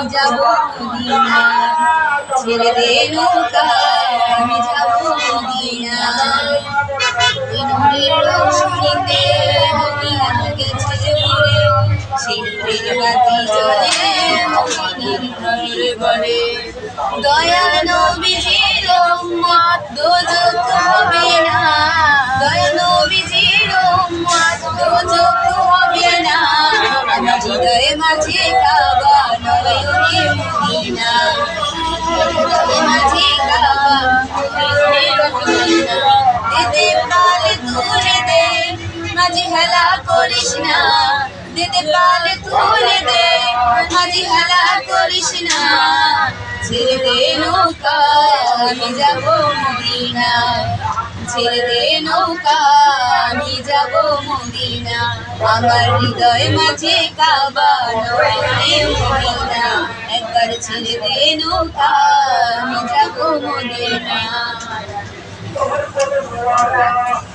আমি যাব মদিনা, ছেড়ে দে নৌকা আমি যাব মদিনা। নূরের রোশনীতে দুনিয়া গেছে ভরে, সেই নূরের বাতি জ্বলে মুমিনের ঘরে ঘরে। দয়াল নবীজির উম্মত দোজখ হবে না, দয়াল নবীজির উম্মত দোজখ হবে না। আমার হৃদয়ে মাঝে কাবা নয়নে মদিনা, হৃদয়ে মাঝে কাবা নয়নে মদিনা। দে পালে তুলে দে মাঝি হেলা করিস না, দে পালে তুলে দে মাঝি হেলা করিস না। ছেড়ে দে নৌকা আমি যাব মদিনা, ছেড়ে দে নৌকা আমি যাব মদিনা। আমার হৃদয় মাঝে কাবা নয়নে মদিনা, একবার ছেড়ে দে নৌকা আমি যাব মদিনা।